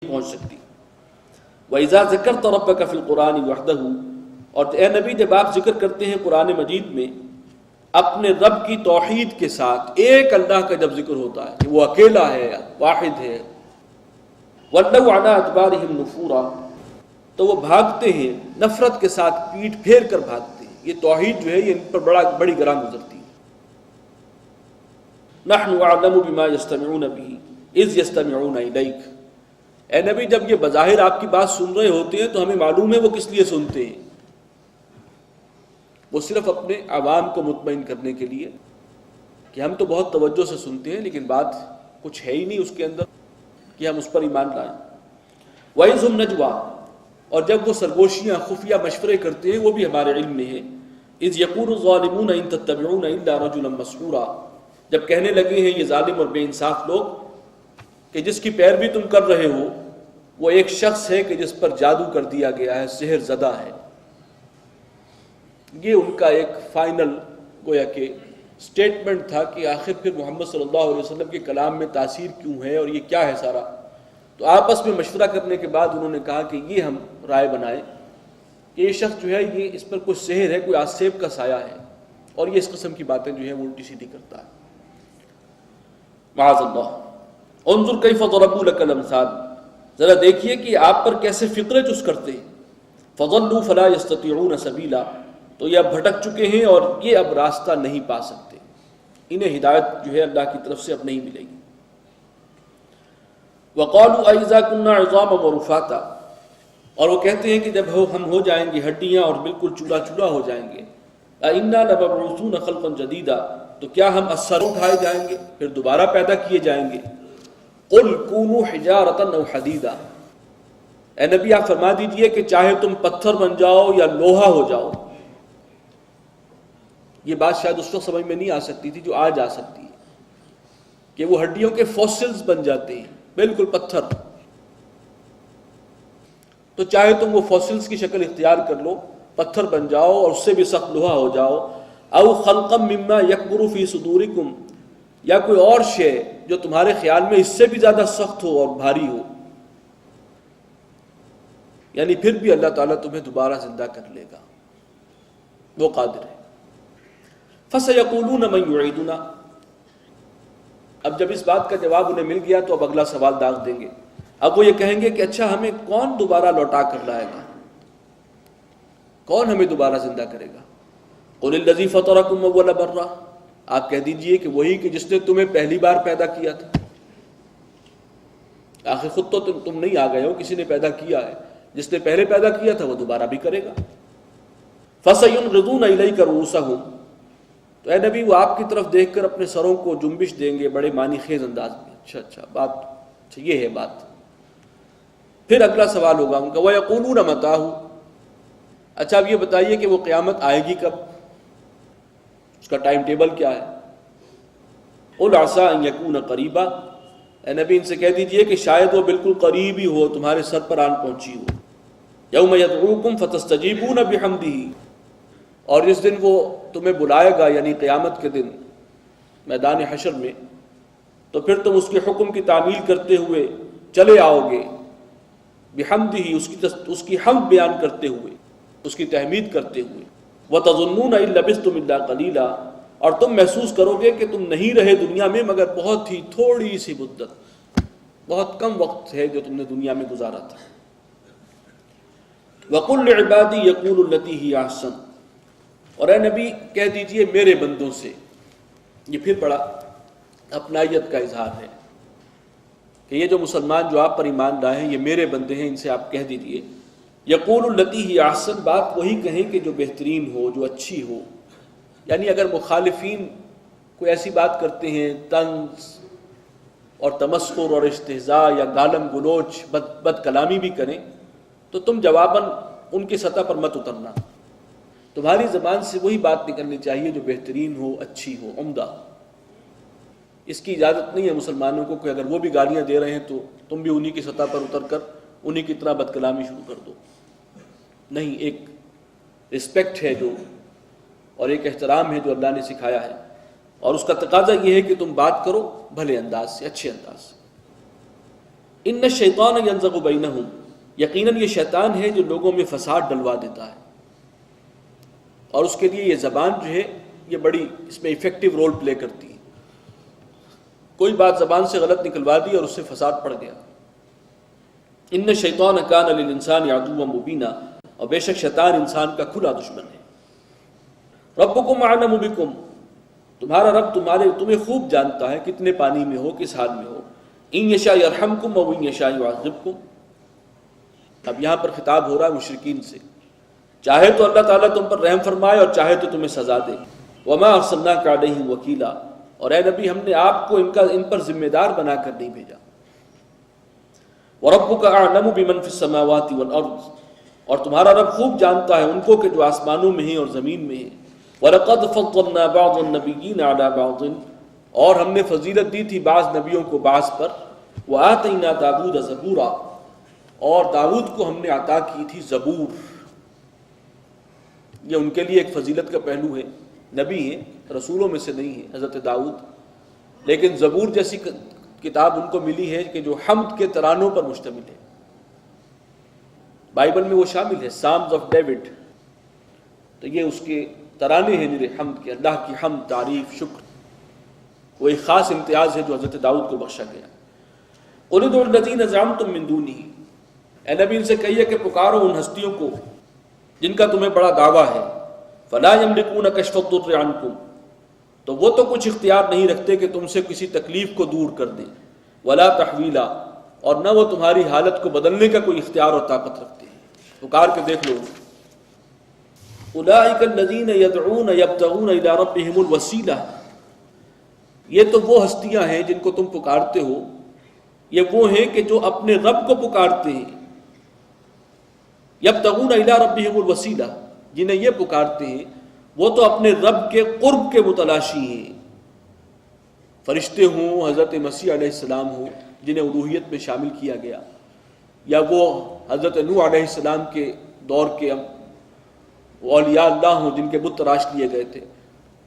پہنچ سکتی۔ وَإِذَا ذَكَرْتَ رَبَّكَ فِي الْقُرْآنِ وَحْدَهُ، اور اے نبی جب آپ ذکر کرتے ہیں قرآن مجید میں اپنے رب کی توحید کے ساتھ، ایک اللہ کا جب ذکر ہوتا ہے کہ وہ اکیلا ہے، واحد ہے، وَلَّوْا عَلَىٰ أَدْبَارِهِمْ نُفُورًا، تو وہ بھاگتے ہیں نفرت کے ساتھ، پیٹ پھیر کر بھاگتے ہیں۔ یہ توحید جو ہے یہ ان پر بڑی گراں گزرتی ہے۔ نَحْنُ أَعْلَمُ بِمَا يَسْتَمِعُونَ بِهِ إِذْ يَسْتَمِعُونَ إِلَيْكَ، اے نبی جب یہ بظاہر آپ کی بات سن رہے ہوتے ہیں تو ہمیں معلوم ہے وہ کس لیے سنتے ہیں، وہ صرف اپنے عوام کو مطمئن کرنے کے لیے کہ ہم تو بہت توجہ سے سنتے ہیں لیکن بات کچھ ہے ہی نہیں اس کے اندر کہ ہم اس پر ایمان لائیں۔ وَإِذْ هُمْ نَجْوَىٰ، اور جب وہ سرگوشیاں خفیہ مشورے کرتے ہیں وہ بھی ہمارے علم میں ہے۔ إِذْ يَقُولُ الظَّالِمُونَ إِن تَتَّبِعُونَ إِلَّا رَجُلًا مَّسْحُورًا، جب کہنے لگے ہیں یہ ظالم اور بے انصاف لوگ کہ جس کی پیروی تم کر رہے ہو وہ ایک شخص ہے کہ جس پر جادو کر دیا گیا ہے، سحر زدہ ہے۔ یہ ان کا ایک فائنل گویا کہ سٹیٹمنٹ تھا کہ آخر پھر محمد صلی اللہ علیہ وسلم کے کلام میں تاثیر کیوں ہے اور یہ کیا ہے سارا۔ تو آپس میں مشورہ کرنے کے بعد انہوں نے کہا کہ یہ ہم رائے بنائیں کہ یہ شخص جو ہے یہ اس پر کوئی سحر ہے، کوئی آسیب کا سایہ ہے، اور یہ اس قسم کی باتیں جو ہے وہ الٹی سیدھی کرتا ہے۔ معاذ اللہ۔ انظر کیف ضربوا لک الامثال، ذرا دیکھیے کہ آپ پر کیسے فقرے چس کرتے ہیں۔ فضلوا فلا يستطيعون سبیلا، تو یہ اب بھٹک چکے ہیں اور یہ اب راستہ نہیں پا سکتے، انہیں ہدایت جو ہے اللہ کی طرف سے اب نہیں ملے گی۔ وقالوا اذا كنا عظاما ورفاتا، اور وہ کہتے ہیں کہ جب ہم ہو جائیں گے ہڈیاں اور بالکل چولہا چولہا ہو جائیں گے، انا لمبعوثون خلقا جدیدا، تو کیا ہم از سر اٹھائے جائیں گے، پھر دوبارہ پیدا کیے جائیں گے۔ قل کونوا حجارۃ او حدیدا، اے نبی آپ فرما دیجئے کہ چاہے تم پتھر بن جاؤ یا لوہا ہو جاؤ۔ یہ بات شاید اس وقت سمجھ میں نہیں آ سکتی تھی جو آج آ سکتی ہے کہ وہ ہڈیوں کے فوسلز بن جاتے ہیں، بالکل پتھر۔ تو چاہے تم وہ فوسلز کی شکل اختیار کر لو، پتھر بن جاؤ اور اس سے بھی سخت لوہا ہو جاؤ، او خلقا مما یکبر فی صدورکم، یا کوئی اور شے جو تمہارے خیال میں اس سے بھی زیادہ سخت ہو اور بھاری ہو، یعنی پھر بھی اللہ تعالیٰ تمہیں دوبارہ زندہ کر لے گا، وہ قادر ہے۔ فَسَيَقُولُونَ مَن يُعِيدُنَا، اب جب اس بات کا جواب انہیں مل گیا تو اب اگلا سوال داغ دیں گے۔ اب وہ یہ کہیں گے کہ اچھا ہمیں کون دوبارہ لوٹا کر لائے گا، کون ہمیں دوبارہ زندہ کرے گا؟ قُلِ الَّذِي فَطَرَكُمْ أَوَّلَ مَرَّةٍ، آپ کہہ دیجئے کہ وہی کہ جس نے تمہیں پہلی بار پیدا کیا تھا۔ آخر خود تو تم نہیں آ گئے ہو، کسی نے پیدا کیا ہے، جس نے پہلے پیدا کیا تھا وہ دوبارہ بھی کرے گا۔ فَسَيُنْغِضُونَ إِلَيْكَ رُؤُوسَهُمْ، تو اے نبی وہ آپ کی طرف دیکھ کر اپنے سروں کو جنبش دیں گے بڑے معنی خیز انداز میں۔ اچھا بات، اچھا یہ ہے بات۔ پھر اگلا سوال ہوگا ان کا، وَيَقُولُونَ مَتَىٰ، اچھا اب یہ بتائیے کہ وہ قیامت آئے گی کب، اس کا ٹائم ٹیبل کیا ہے؟ قُلْ عَسَىٰ أَن يَكُونَ قَرِيبًا، اے نبی ان سے کہہ دیجئے کہ شاید وہ بالکل قریب ہی ہو، تمہارے سر پر آن پہنچی ہو۔ یوم یدعوکم فتستجیبون بحمدہ، اور جس دن وہ تمہیں بلائے گا یعنی قیامت کے دن میدان حشر میں، تو پھر تم اس کے حکم کی تعمیل کرتے ہوئے چلے آؤ گے، بحمدہ اس کی حمد بیان کرتے ہوئے، اس کی تحمید کرتے ہوئے۔ وتظنون ان لبثتم الا قلیلا، اور تم محسوس کرو گے کہ تم نہیں رہے دنیا میں مگر بہت ہی تھوڑی سی مدت، بہت کم وقت ہے جو تم نے دنیا میں گزارا تھا۔ وَقُلْ لِعِبَادِي يَقُولُ الَّتِي هِيَ أَحْسَنُ، اور اے نبی کہہ دیجئے میرے بندوں سے، یہ پھر بڑا اپنائیت کا اظہار ہے کہ یہ جو مسلمان جو آپ پر ایمان لائے ہیں یہ میرے بندے ہیں، ان سے آپ کہہ دیجئے یقول التی ہی احسن، بات وہی کہیں کہ جو بہترین ہو، جو اچھی ہو۔ یعنی اگر مخالفین کوئی ایسی بات کرتے ہیں، طنز اور تمسخر اور استہزاء یا گالم گلوچ بد کلامی بھی کریں، تو تم جواباً ان کی سطح پر مت اترنا، تمہاری زبان سے وہی بات نکلنی چاہیے جو بہترین ہو، اچھی ہو، عمدہ۔ اس کی اجازت نہیں ہے مسلمانوں کو کہ اگر وہ بھی گالیاں دے رہے ہیں تو تم بھی انہی کی سطح پر اتر کر انہی کی طرح بد کلامی شروع کر دو۔ نہیں، ایک رسپیکٹ ہے جو، اور ایک احترام ہے جو اللہ نے سکھایا ہے، اور اس کا تقاضا یہ ہے کہ تم بات کرو بھلے انداز سے، اچھے انداز سے۔ ان الشیطان ینزغ بینہم، یقیناً یہ شیطان ہے جو لوگوں میں فساد ڈلوا دیتا ہے، اور اس کے لیے یہ زبان جو ہے یہ بڑی اس میں ایفیکٹو رول پلے کرتی ہے۔ کوئی بات زبان سے غلط نکلوا دی اور اس سے فساد پڑ گیا۔ ان الشیطان کان للانسان عدوا مبینا، اور بے شک شیطان انسان کا کھلا دشمن ہے۔ ربکم اعلم بکم، تمہارا رب تمہیں خوب جانتا ہے کتنے پانی میں ہو، کس حال میں ہو۔ ان یشاء یرحمکم و ان یشاء یعذبکم، اب یہاں پر خطاب ہو رہا ہے مشرکین سے، چاہے تو اللہ تعالیٰ تم پر رحم فرمائے اور چاہے تو تمہیں سزا دے۔ وما ارسلناک علیہم وکیلا، اور اے نبی ہم نے آپ کو ان پر ذمہ دار بنا کر نہیں بھیجا۔ وَرَبُّكَ أَعْلَمُ بِمَنْ فِي السَّمَاوَاتِ وَالْأَرْضِ، اور تمہارا رب خوب جانتا ہے ان کو کہ جو آسمانوں میں ہیں اور زمین میں ہیں۔ وَلَقَدْ فَضَّلْنَا بَعْضَ النَّبِيِّينَ عَلَى بَعْضٍ، اور ہم نے فضیلت دی تھی بعض نبیوں کو بعض پر۔ وَآتَيْنَا دَاوُودَ زَبُورًا، اور داؤد کو ہم نے عطا کی تھی زبور۔ یہ ان کے لیے ایک فضیلت کا پہلو ہے، نبی ہیں، رسولوں میں سے نہیں ہیں حضرت داؤد، لیکن زبور جیسی کتاب ان کو ملی ہے کہ جو حمد کے ترانوں پر مشتمل ہے۔ بائبل میں وہ شامل ہے، سامز آف ڈیوڈ، تو یہ اس کے ترانے ہیں میرے حمد کے، اللہ کی حمد، تعریف، شکر، وہ ایک خاص امتیاز ہے جو حضرت داؤد کو بخشا گیا۔ قُلِ ادْعُوا الَّذِينَ زَعَمْتُم مِّن دُونِهِ، اے نبی ان سے کہیے کہ پکارو ان ہستیوں کو جن کا تمہیں بڑا دعویٰ ہے۔ فَلَا يَمْلِكُونَ كَشْفَ الضُّرِّ عَنكُمْ، تو وہ تو کچھ اختیار نہیں رکھتے کہ تم سے کسی تکلیف کو دور کر دیں۔ وَلَا تَحْوِيلًا، اور نہ وہ تمہاری حالت کو بدلنے کا کوئی اختیار اور طاقت رکھتے ہیں۔ پکار کے دیکھ لو۔ أُولَٰئِكَ الَّذِينَ يَدْعُونَ يَبْتَغُونَ إِلَىٰ رَبِّهِمُ الْوَسِيلَةَ، یہ تو وہ ہستیاں ہیں جن کو تم پکارتے ہو، یہ وہ ہیں کہ جو اپنے رب کو پکارتے ہیں۔ یبتغون الی ربہم الوسیلہ، جنہیں یہ پکارتے ہیں وہ تو اپنے رب کے قرب کے متلاشی ہیں، فرشتے ہوں، حضرت مسیح علیہ السلام ہوں جنہیں الوہیت میں شامل کیا گیا، یا وہ حضرت نوح علیہ السلام کے دور کے اولیاء اللہ ہوں جن کے بت تراش لیے گئے تھے،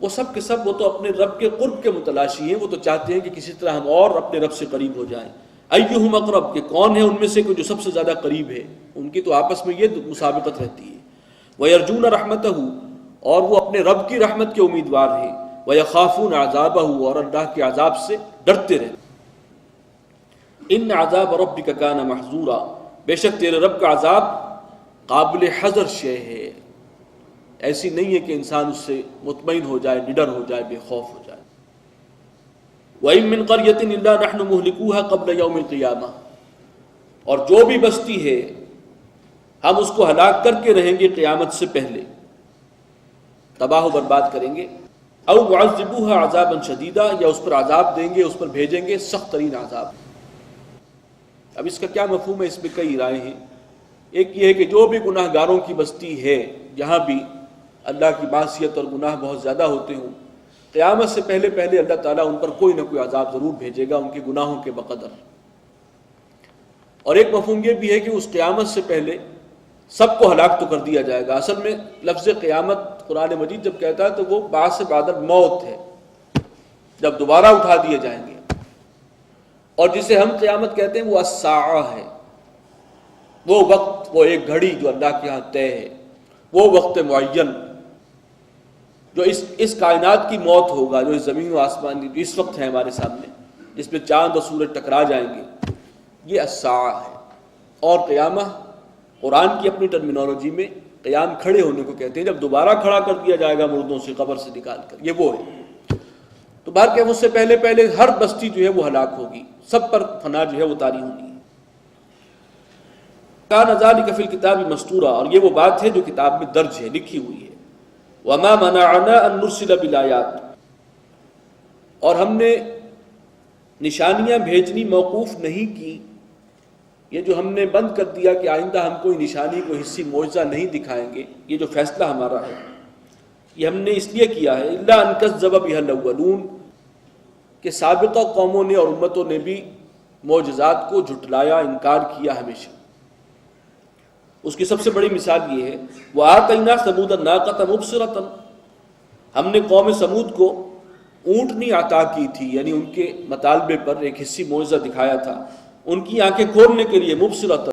وہ سب کے سب وہ تو اپنے رب کے قرب کے متلاشی ہیں، وہ تو چاہتے ہیں کہ کسی طرح ہم اور اپنے رب سے قریب ہو جائیں۔ ایہم اقرب، کہ کون ہے ان میں سے جو سب سے زیادہ قریب ہے، ان کی تو آپس میں یہ مسابقت رہتی ہے۔ وَيَرْجُونَ رَحْمَتَهُ، اور وہ اپنے رب کی رحمت کے امیدوار ہیں۔ وَيَخَافُونَ عَذَابَهُ، اور اللہ کے عذاب سے ڈرتے رہتے۔ إِنَّ عَذَابَ رَبِّكَ كَانَ مَحْذُورًا، بے شک تیرے رب کا عذاب قابل حذر شے ہے، ایسی نہیں ہے کہ انسان اس سے مطمئن ہو جائے، نڈر ہو جائے، بے خوف ہو جائے۔ وَإِن مِّن قَرْيَةٍ إِلَّا نَحْنُ مُهْلِكُوهَا قَبْلَ يَوْمِ الْقِيَامَةِ، اور جو بھی بستی ہے ہم اس کو ہلاک کر کے رہیں گے قیامت سے پہلے، تباہ و برباد کریں گے۔ أَوْ مُعَذِّبُوهَا عَذَابًا شَدِيدًا، یا اس پر عذاب دیں گے، اس پر بھیجیں گے سخت ترین عذاب۔ اب اس کا کیا مفہوم ہے، اس میں کئی رائے ہیں۔ ایک یہ ہے کہ جو بھی گناہ گاروں کی بستی ہے، جہاں بھی اللہ کی معصیت اور گناہ بہت زیادہ ہوتے ہوں، قیامت سے پہلے پہلے اللہ تعالیٰ ان پر کوئی نہ کوئی عذاب ضرور بھیجے گا ان کے گناہوں کے بقدر۔ اور ایک مفہوم یہ بھی ہے کہ اس قیامت سے پہلے سب کو ہلاک تو کر دیا جائے گا۔ اصل میں لفظ قیامت قرآن مجید جب کہتا ہے تو وہ بعث بعد الموت ہے، جب دوبارہ اٹھا دیے جائیں گے، اور جسے ہم قیامت کہتے ہیں وہ الساعہ ہے، وہ وقت، وہ ایک گھڑی جو اللہ کے ہاں طے ہے، وہ وقت معین جو اس کائنات کی موت ہوگا، جو اس زمین و آسمان جو اس وقت ہے ہمارے سامنے، جس میں چاند اور سورج ٹکرا جائیں گے، یہ الساعہ ہے۔ اور قیامہ قرآن کی اپنی ٹرمینالوجی میں قیام کھڑے ہونے کو کہتے ہیں، جب دوبارہ کھڑا کر دیا جائے گا مردوں سے قبر سے نکال کر، یہ وہ ہے۔ تو بات کہ اس سے پہلے پہلے ہر بستی جو ہے وہ ہلاک ہوگی، سب پر فنا جو ہے وہ طاری ہونی ہے۔ کان ذلک فی الکتاب مستورا، اور یہ وہ بات ہے جو کتاب میں درج ہے، لکھی ہوئی ہے۔ وما منعنا ان نرسل بالآیات، اور ہم نے نشانیاں بھیجنی موقوف نہیں کی، یہ جو ہم نے بند کر دیا کہ آئندہ ہم کوئی نشانی، کوئی حصی معجزہ نہیں دکھائیں گے، یہ جو فیصلہ ہمارا ہے یہ ہم نے اس لیے کیا ہے الا ان کذب بها الاولون، کہ سابقہ قوموں نے اور امتوں نے بھی معجزات کو جھٹلایا، انکار کیا ہمیشہ۔ اس کی سب سے بڑی مثال یہ ہے وَآتَيْنَا ثَمُودَ النَّاقَةَ مُبْصِرَةً، ہم نے قوم سمود کو اونٹنی عطا کی تھی، یعنی ان کے مطالبے پر ایک حصی معجزہ دکھایا تھا۔ ان کی آنکھیں کھولنے کے لیے مبصرۃ